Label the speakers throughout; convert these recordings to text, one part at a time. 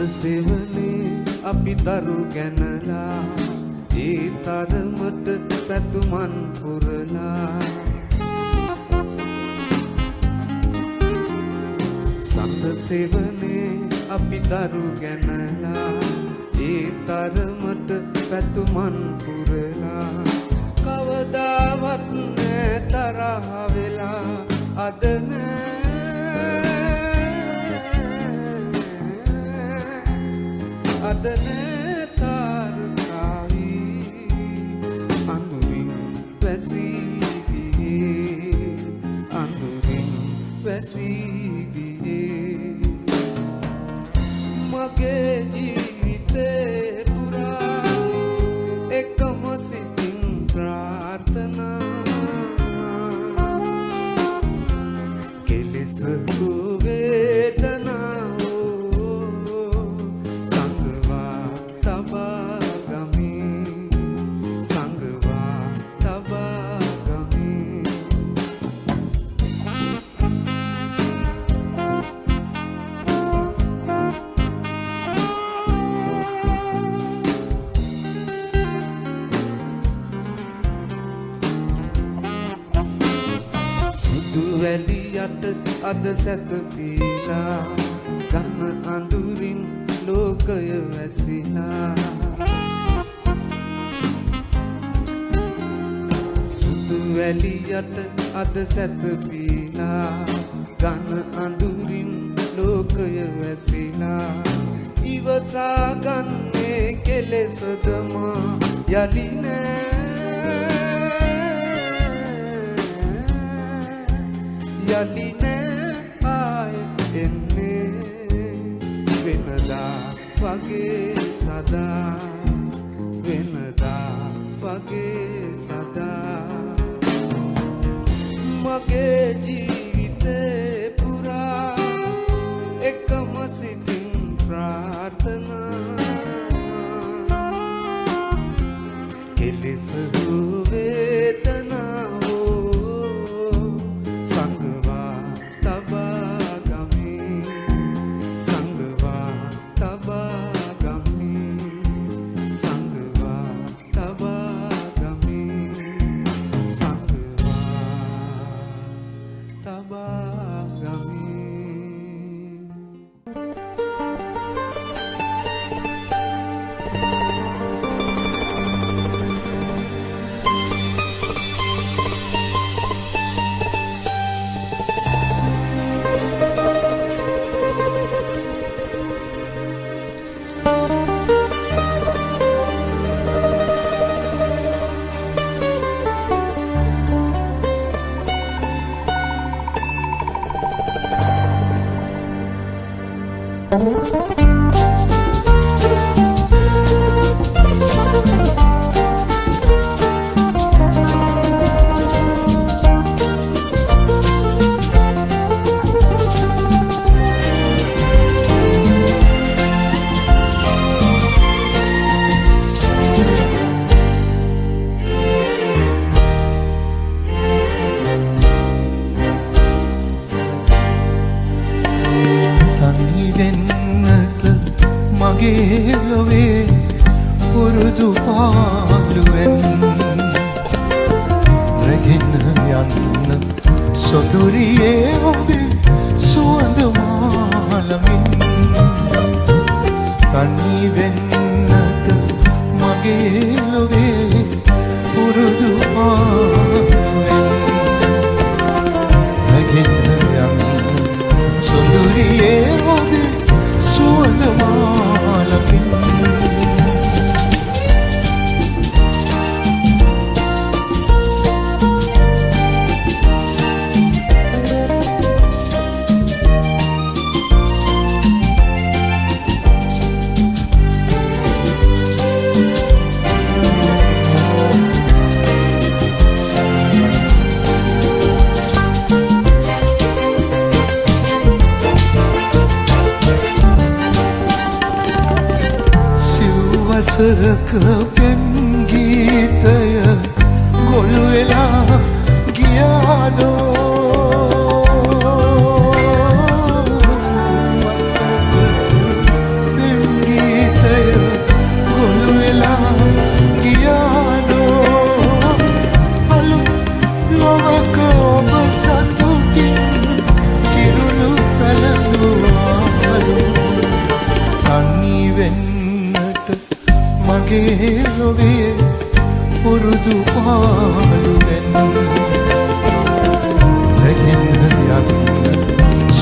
Speaker 1: සෙවනේ අපි දරු ගැනලා ඒ තරමට පැතුමන් පුරලා සඳ සෙවනේ අපි දරු ගැනලා ඒ තරමට පැතුමන් පුරලා කවදාවත් නෑ තරහ වෙලා අද නෑ අදනේ තාරකාවී අඳුරින් වැසී ගියේ අඳුරින් වැසී ගියේ මගේ ජීවිතේ පුරා එකම සිතින් ප්‍රාර්ථනා කෙලෙස වේදනා වැලියට අද සැතපීලා ගන්න අඳුරින් ලෝකය වැසිලා සුදු වැලියට අද සැතපීලා ගන්න අඳුරින් ලෝකය වැසිලා ඉවසා ගන්නේ කෙලෙසදමා යලි නෑ යලි නෑ ආය එන්නේ වෙනදා වගේ සදා වෙනදා වගේ සදා මගේ ජීවිතේ පුරා එකම සිතින් ප්‍රාර්ථනා කෙලෙස වේදනා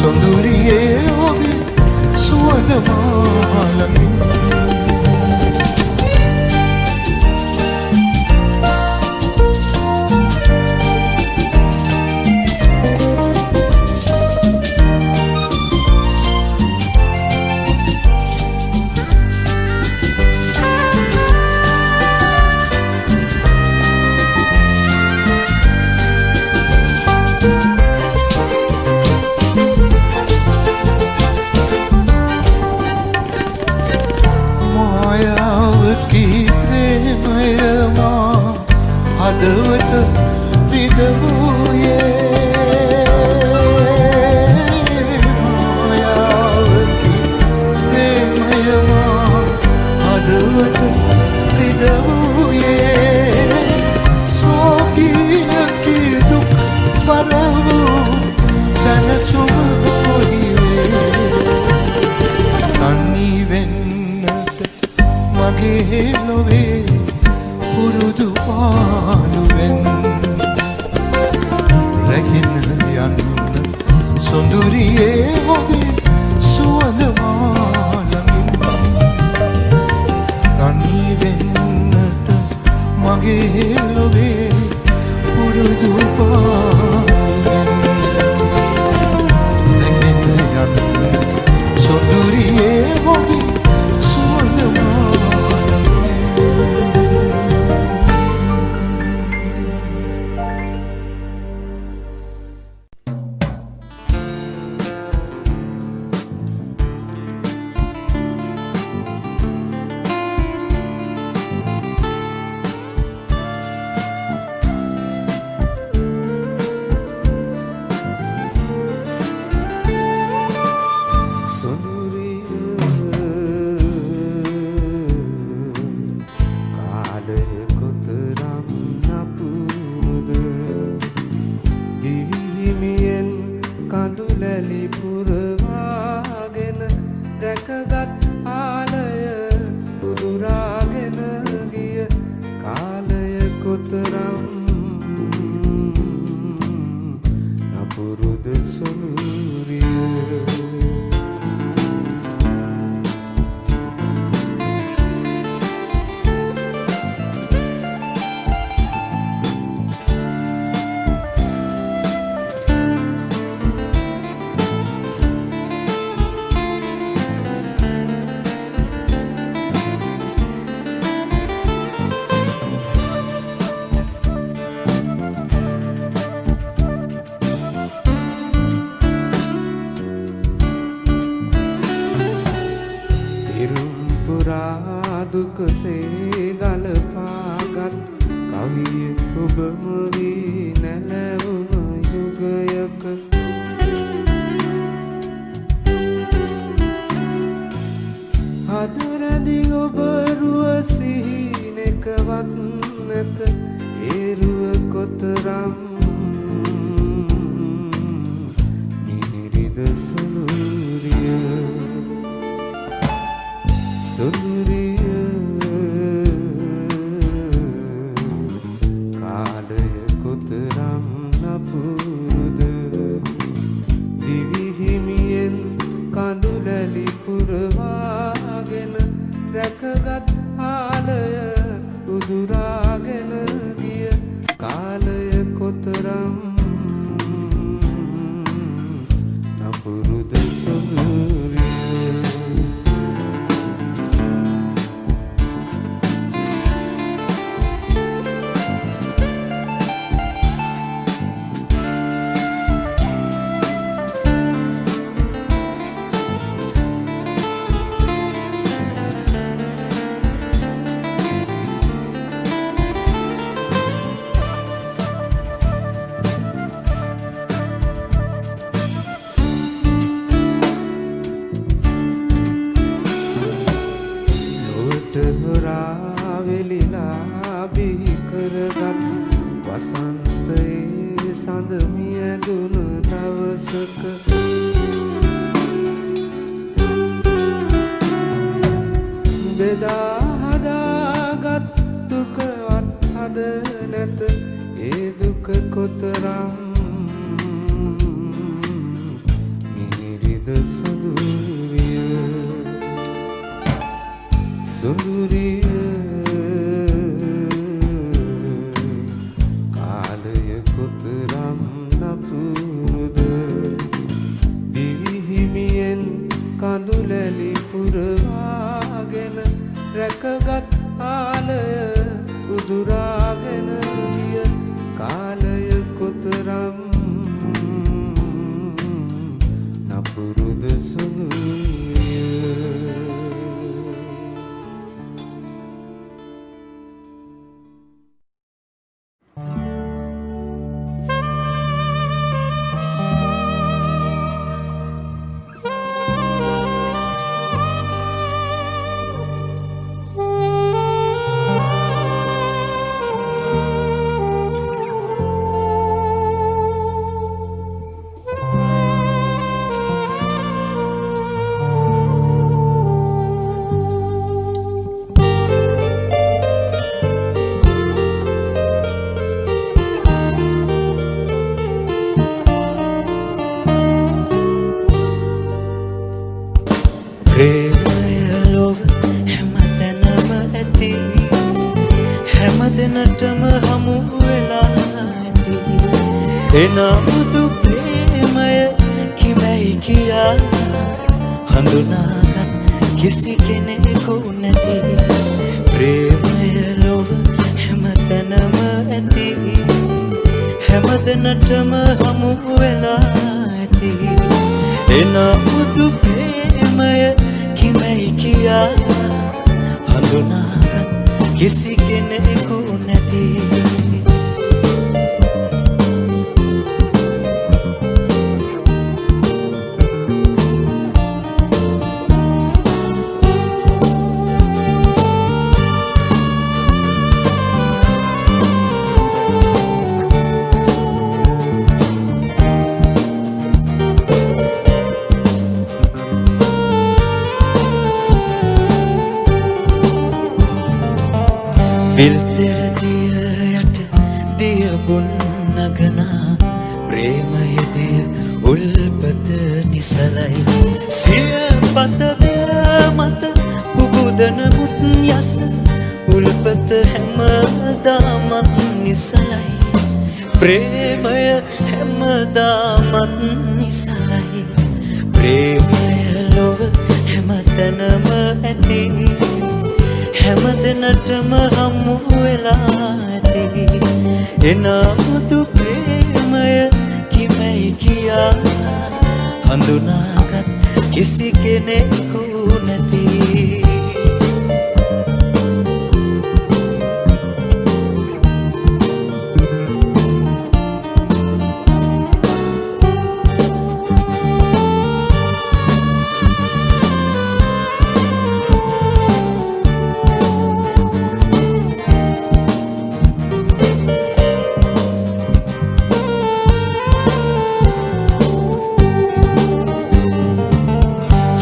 Speaker 2: සොඳුරියේ ඔබේ සුවඳ මාලමින් සැලසුම කොහිවේ තනි වෙන්නට මගේ ලොවේ පුරුදු පාළුවෙන් රැගෙන යන්න සොඳුරියේ ඔබේ සුවඳ මාලමින් තනි වෙන්නට මගේ ලොවේ පුරුදු පාළුවෙන් රැගෙන යන්න සොඳුරියේ ඔබේ සුවඳ
Speaker 3: එනමුදු ප්‍රේමය කිමැයි කියා හඳුනාගත් කිසි කෙනෙකු නැති ප්‍රේමය ලොව හැමතැනම ඇති හැමදෙනටම හමු වෙලා ඇති එනමුදු ප්‍රේමය කිමැයි කියා හඳුනාගත් කිසි කෙනෙකු නැති විල්තර දිය යට දිය බුන් නගනා ප්‍රේමයේදී උල්පත නිසලයි සිය පතවය මත පුබුදන මුත් යස උල්පත හැමදාමත් නිසලයි ප්‍රේමය හැමදාමත් නිසලයි ප්‍රේමය ලොව හැමතැනම ඇති හැමදෙනටම හමු වෙලා ඇති එනමුදු ප්‍රේමය කිමැයි කියා හඳුනාගත් කිසි කෙනෙකු නැති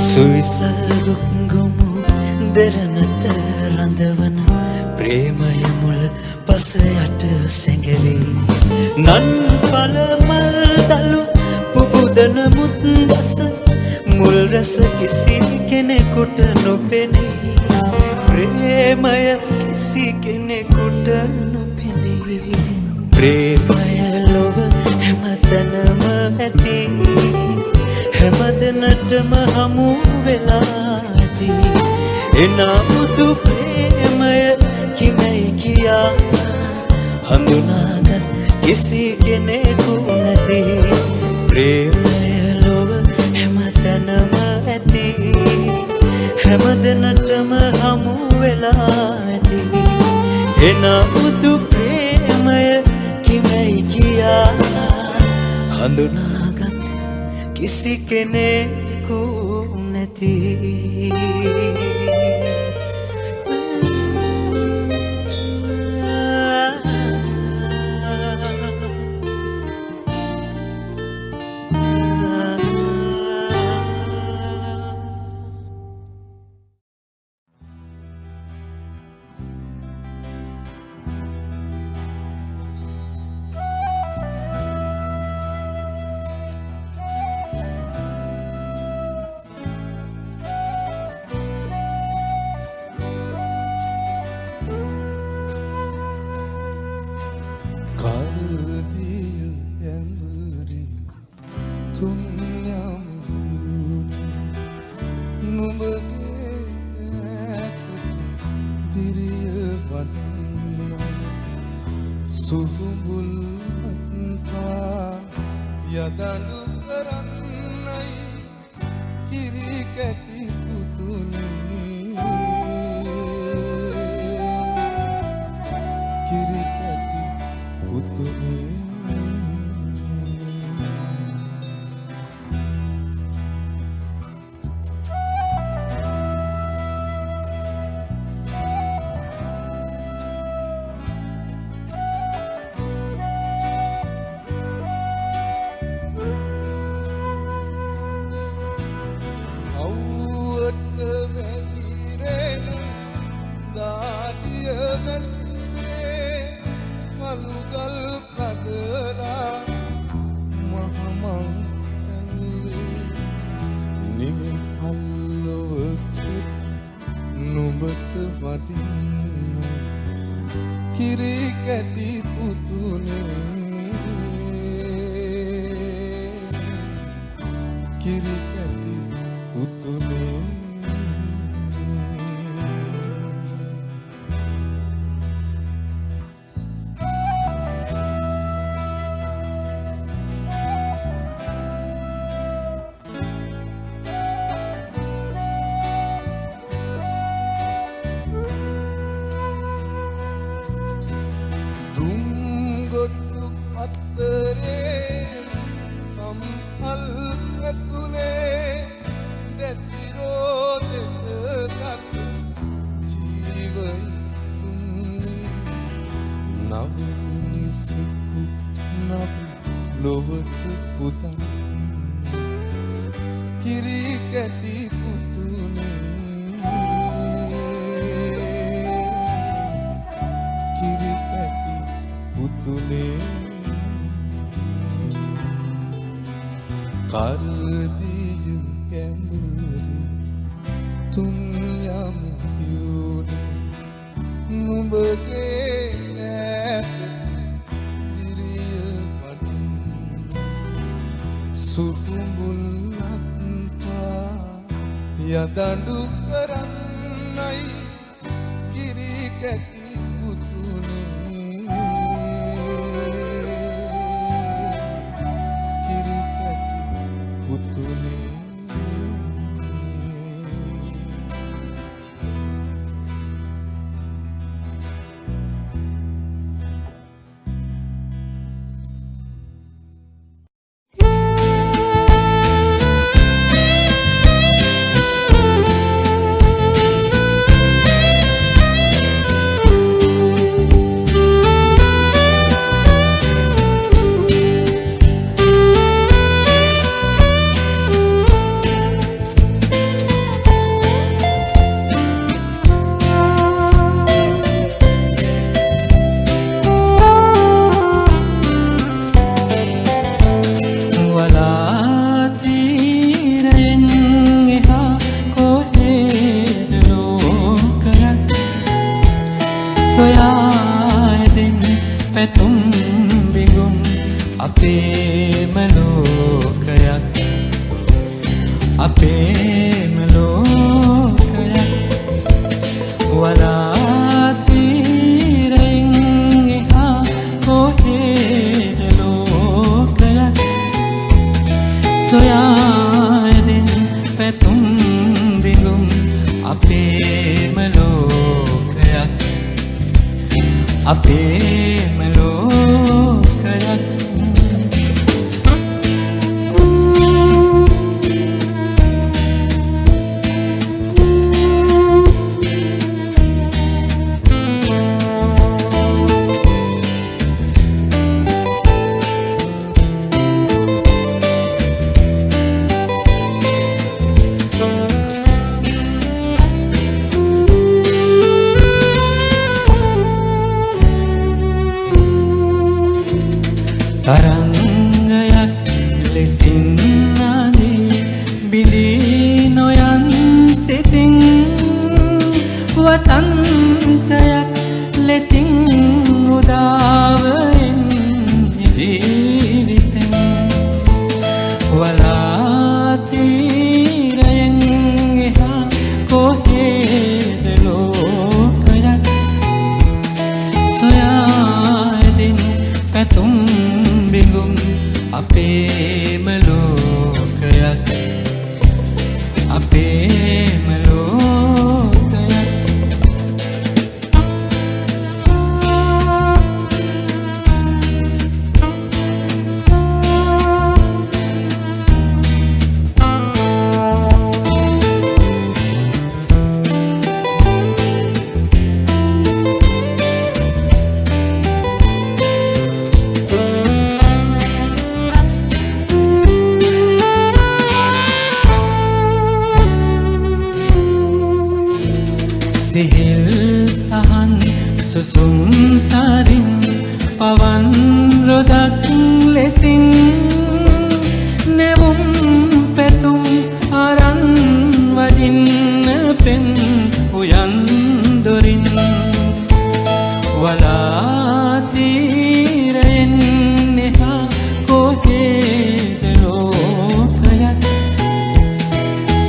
Speaker 3: සුවිසල්රුක් ගොමු දෙරනත රඳවන ප්‍රේමය මුල් පසයට සැඟවී නන් පලමල් දලු පුබුදන මුත් දස මුල් රැස කිසි කෙනෙකුට නොපෙනේ ප්‍රේමය කිසි කෙනෙකුට නොපෙනේ ප්‍රේමය ලොව හැමතැනම ඇති හැමදෙනටම හමු වෙලා ඇති එනමුදු ප්‍රේමය කිමැයි කියා හඳුනාගත් කිසි කෙනෙකු නැති ප්‍රේමය ලොව හැමතැනම ඇති හැමදෙනටම හමු වෙලා ඇති එනමුදු ප්‍රේමය කිමැයි කියා හඳුනාගත් කිසි කෙනෙකු නැති
Speaker 2: කිරි කැටි පුතුනේ කිරි කැටි උතුනේ
Speaker 1: යදඬු කරන්නයි කිරි කැටි පුතුනේ කිරි කැටි පුතුනේ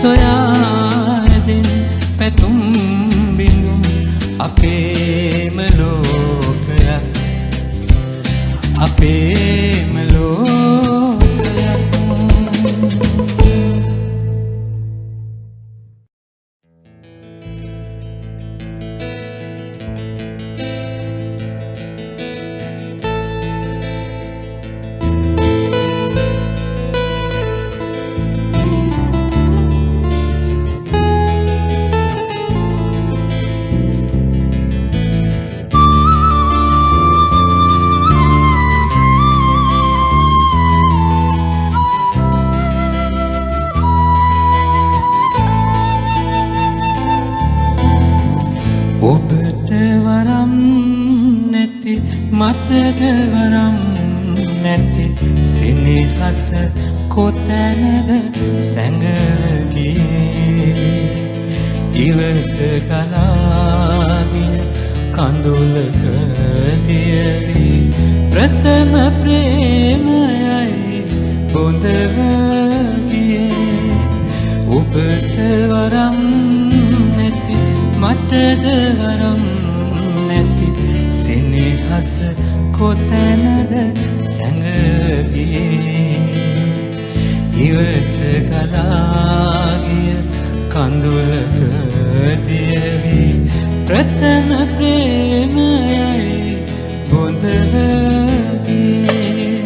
Speaker 3: සොයාදින් පැතුම් බිඳුම් අපේම ලෝකයක් අපේම ලෝකයක් ඔබට වරම් නැති මටද වරම් නැති සෙනෙහස කොතැනද සැඟගියේ ඉවත ගලාගිය කඳුලක දියවි ප්‍රථම ප්‍රේමයයි බොඳව ගියේ ඔබට වරම් නැති මටද වරම් නැති සෙනෙහස කොතැනද සැඟගියේ ඉවත ගලාගිය කඳුලක දියවි ප්‍රථම ප්‍රේමයයි බොඳව ගියේ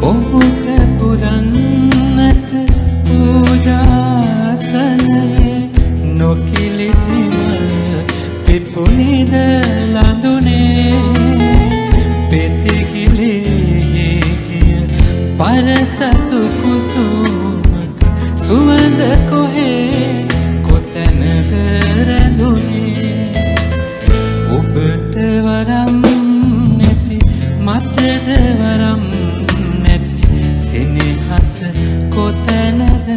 Speaker 3: ඔහුට පුදන්නට පූජාසනයේ නොකිලිටිම පිපුනිද ලඳුනේ පෙතිකිලිහි ගිය පරසතු කුසුමක සුවඳ කොහේ කොතැනද රැඳුනේ ඔබට වරම් නැති මටද වරම් සෙනෙහස කොතැනද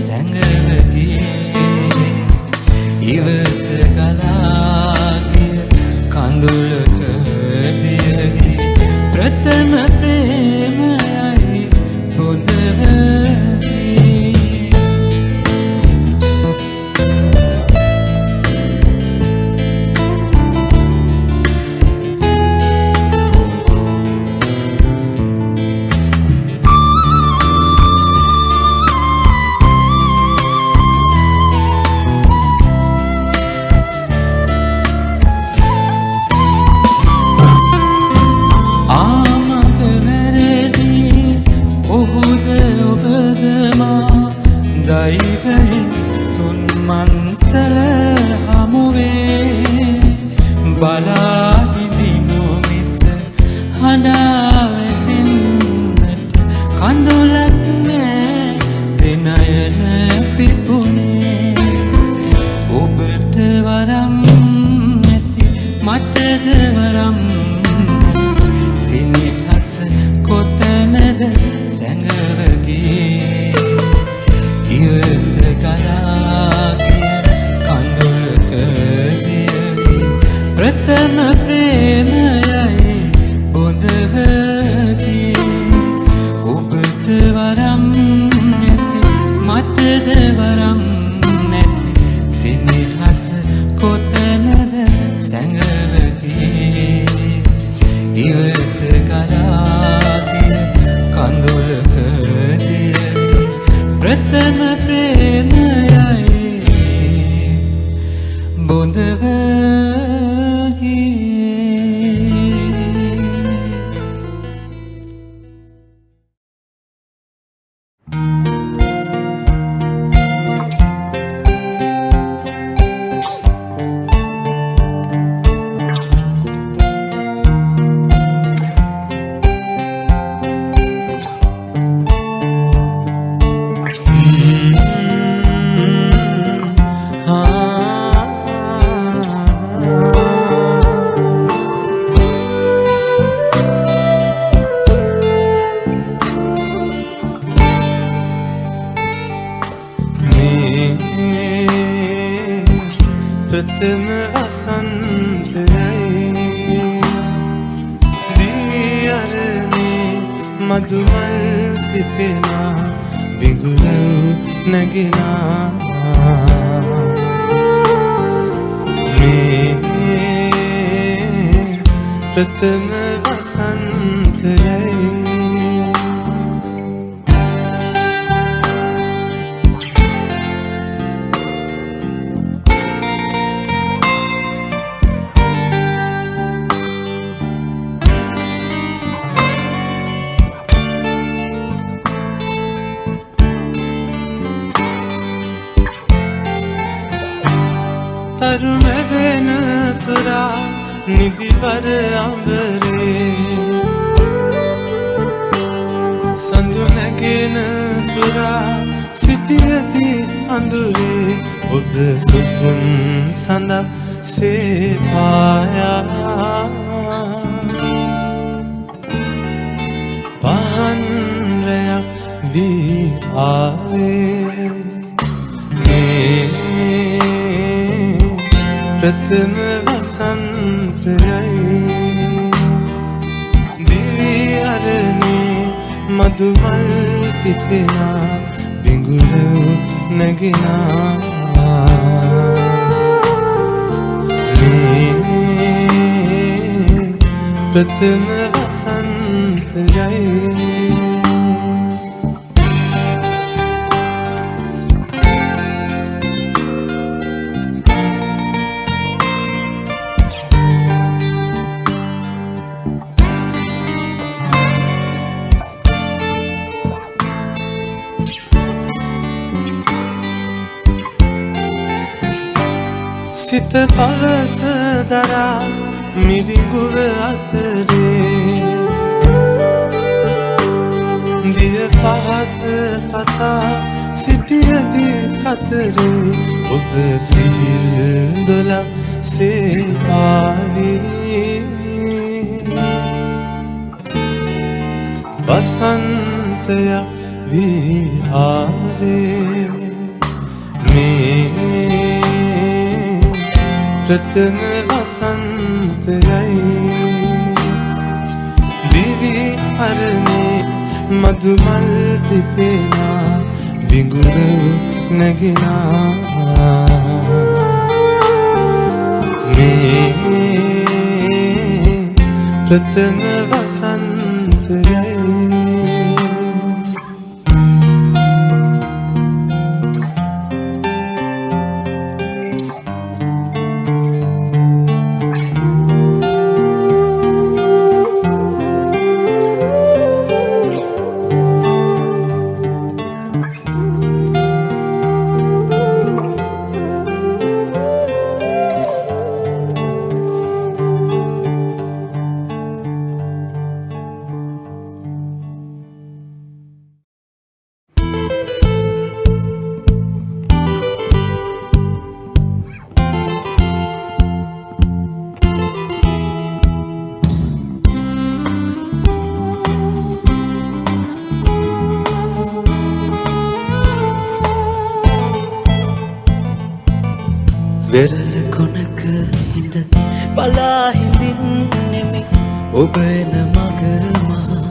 Speaker 3: සැඟවගියේ ඉවත ගලාගිය කඳුලක දියවි ප්‍රථම ප්‍රේමයයි බොඳව දෛවයෙන් තුන් මන්සල හමුවේ බලා හිඳිනු මිස හඬා වැටෙන්නට කඳුලක් නෑ දෙනයන පිපුනේ ඔබට වරම් නැති මටද වරම් නැති සෙනෙහස කොතැනද සැඟවගියේ ඉවත ගලාගිය කඳුලක දියවි ප්‍රථම ප්‍රේමයයි බොඳව ගියේ ඔබට වරම් නැති මටද වරම් නැති සෙනෙහස කොතැනද සැඟවගියේ ඉවත ගලාගිය කඳුලක දියවි ප්‍රථම ප්‍රේමයයි බොඳව ගියේ වසන්තයයි දියරනේ මදුමල් පිපෙනා බිඟුලව් නැගෙනා මේ ප්‍රථම වසන්තයයි තරුණගෙන තුරා නිදිබර අඹරේ සඳු නැගෙන තුරා සිටියදී අඳුරේ ඔබ සුකුම් සඳක් සේපායා පහන්රයක් වී ආවේ ප්‍රථම වසන්තයයි දිවිහරනේ මදුමල් පිපෙනා බිඟුලව් නැගෙනා ප්‍රථම වසන්තයයි සිත පවස දරා මිරිඟුව අතරේ දිය පහස පතා සිටියදී අතරේ ඔබ සිහිල් දොලක් සේපාවී වසන්තයක් වී ආවේ මේ ප්‍රථම වසන්තයයි දිවිහරනේ මදුමල් පිපෙනා බිඟුලව් නැගෙනා මේ ප්‍රථම වසන්තයයි
Speaker 4: වෙරළ කොනක හිඳ බලා හිඳින්නෙමි ඔබ එන මග මා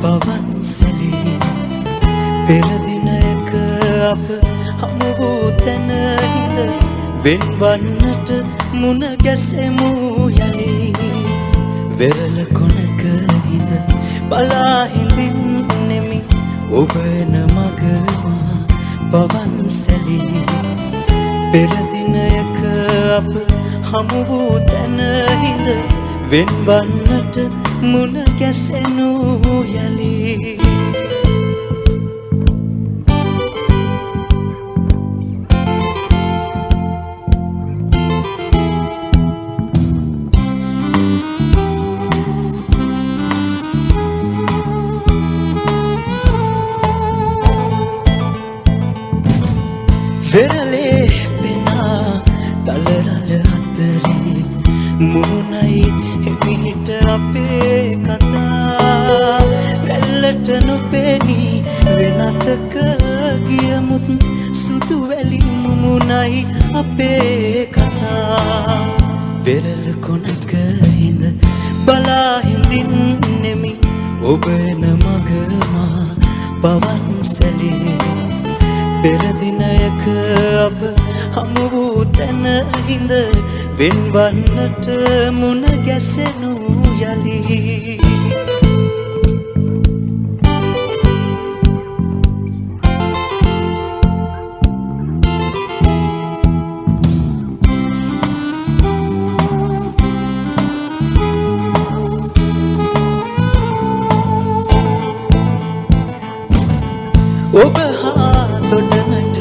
Speaker 4: පවන් සැලී පෙර දිනයක අප හමු වූ තැන හිඳ වෙන්වන්නට මුණ ගැසෙමු යලි වෙරළ කොනක හිඳ බලා හිඳින්නෙමි ඔබ එන මග මා පවන් සැලී පෙර දිනයක අප හමු වූ තැන හිඳ වෙන්වන්නට මුණ ගැසෙනු යලි වෙරළේ පෙනා තලරල අතරේ මුහුණයි හිමිහිට අපේ කතා වැල්ලට නොපෙනී වෙනතක ගියමුත් සුදු වැලි මුමුණයි අපේ කතා ඔබ එන මගමා පවන් සැලේ පෙර දිනයක අප හමු වූ තැන හිඳ වෙන්වන්නට මුණ ගැසෙනු යලි ඔබ හා දොඩනට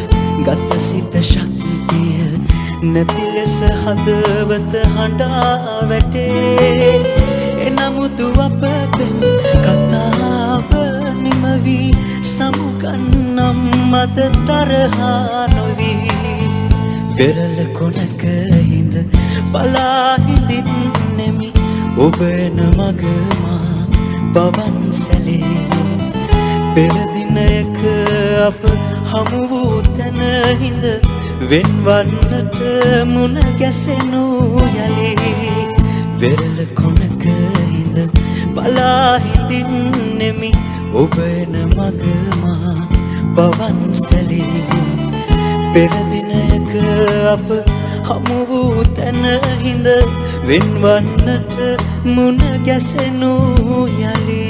Speaker 4: ගත සිත ශක්තිය නැති ලෙස හදවත හඬා වැටේ එනමුදු අප පෙම් කතාව නිමවී සමුගන්නම් මත තරහා නොවී වෙරළ කොනක හිඳ බලා හිඳින්නෙමි ඔබ එන මගමා පවන් සැලේ පෙර දිනයක අප හමු වූ තැන හිඳ වෙන්වන්නට මුණ ගැසෙනු යලි වෙරළ කොනක හිඳ බලා හිඳින්නෙමි ඔබ එන මගමා පවන් සැලේ පෙර දිනයක අප හමු වූ තැන හිඳ වෙන්වන්නට මුණ ගැසෙනු යලි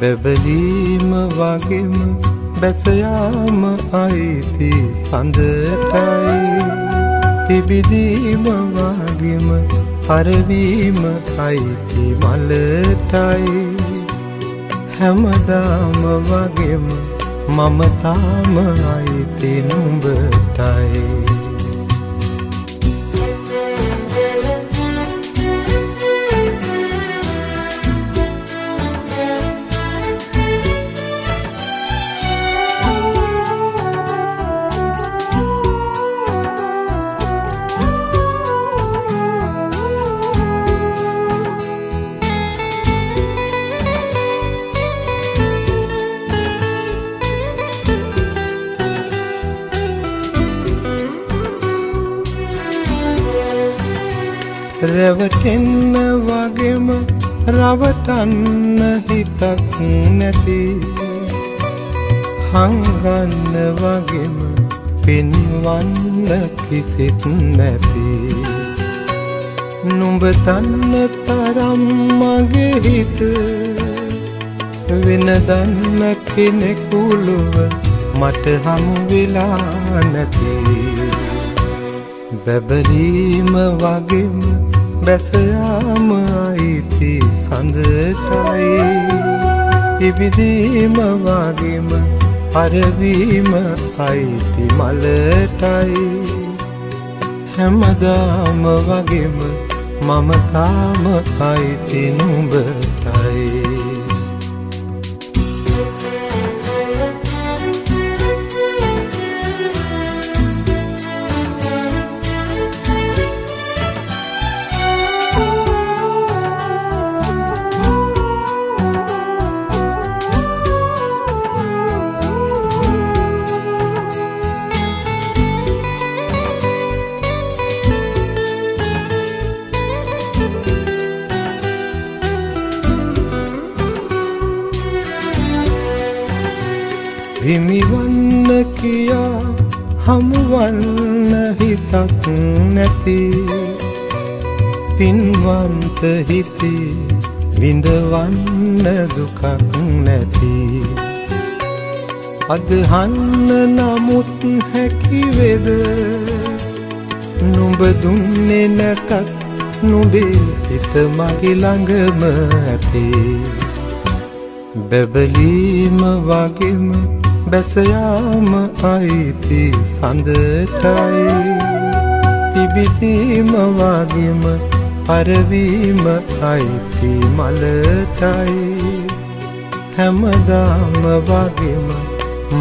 Speaker 3: බැබලීම වගේම බැසයාම අයිති සඳටයි පිබිදීම වගේම පරවීම අයිති මලටයි හැමදාම වගේම මම තාම අයිති නුඹටයි රැවටෙන්න වගේම රවටන්න හිතක් නැති හංගන්න වගේම පෙන්වන්න කිසිත් නැති නුඹ දන්න තරම් මගේ හිත වෙන දන්න කෙනෙකුළුව මට හමු වෙලා නැති බැබලීම වගේම බැසයාම අයිති සඳටයි පිබිදීම වගේම පරවීම අයිති මලටයි හැමදාම වගේම මම තාම අයිති නුඹටයි හිමිවන්න කියා හමුවන්න හිතක් නැති පින්වන්ත හිති විඳවන්න දුකක් නැති අදහන්න නමුත් හැකිවේද නුඹ දුන්නේ නැතත් නුඹේ හිත මගේ ළඟම ඇති බැබලීම වගේම බැස යාම අයිති සඳටයි පිබිදීම වගේම පරවීම අයිති මලටයි හැමදාම වගේම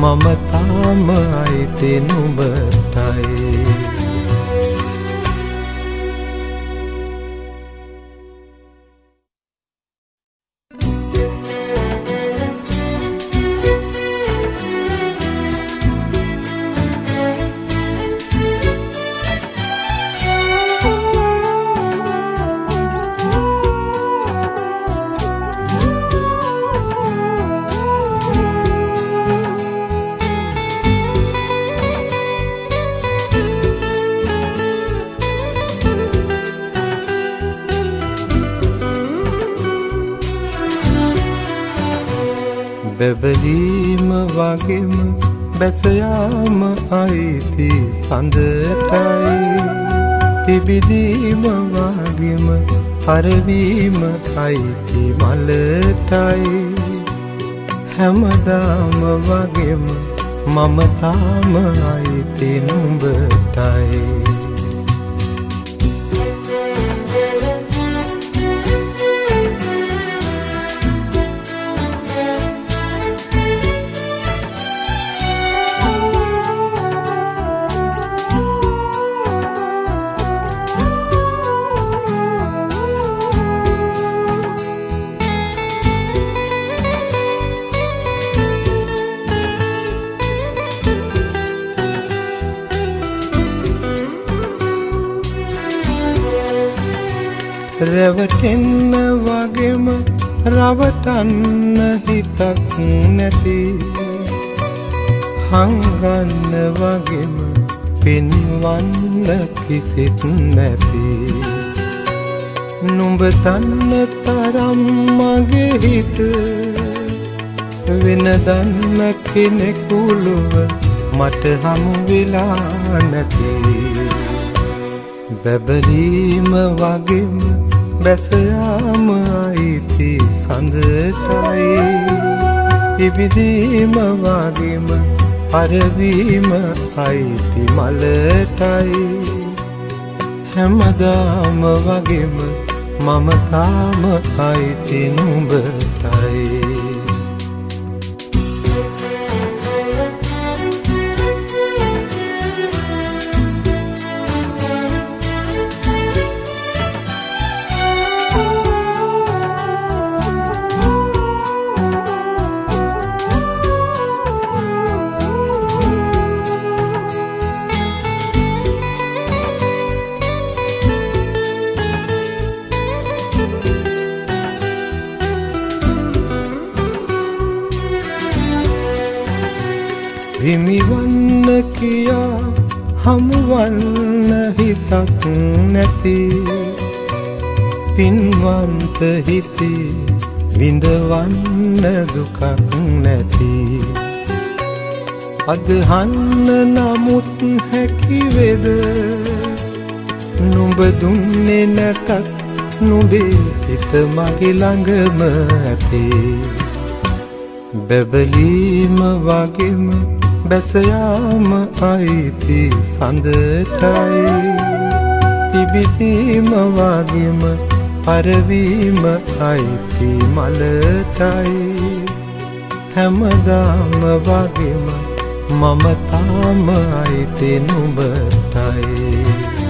Speaker 3: මම තාම අයිති නුඹටයි බැබලීම වගේම බැස යාම අයිති සඳටයි පිබිදීම වගේම පරවීම අයිති මලටයි හැමදාම වගේම මම තාම අයිති නුඹටයි රැවටෙන්න වගේම රවටන්න හිතක් නැති හංගන්න වගේම පෙන්වන්න කිසිත් නැති නුඹ දන්න තරම් මගේ හිත වෙන දන්න කෙනෙකුළුව මට හමු වෙලා නැති බැබලීම වගේම බැස යාම අයිති සඳටයි පිබිදීම වගේම පරවීම අයිති මලටයි හැමදාම වගේම මම තාම අයිති නුඹටයි හිමිවන්න කියා හමුවන්න හිතක් නැති පින්වන්ත හිතේ විඳවන්න දුකක් නැති අදහන්න නමුත් හැකිවේද නුඹ දුන්නේ නැතත් නුඹේ හිත මගේ ළඟම ඇති බැබලීම වගේම බැස යාම අයිති සඳටයි පිබිදීම වගේම පරවීම අයිති මලටයි හැමදාම වගේම මම තාම අයිති නුඹටයි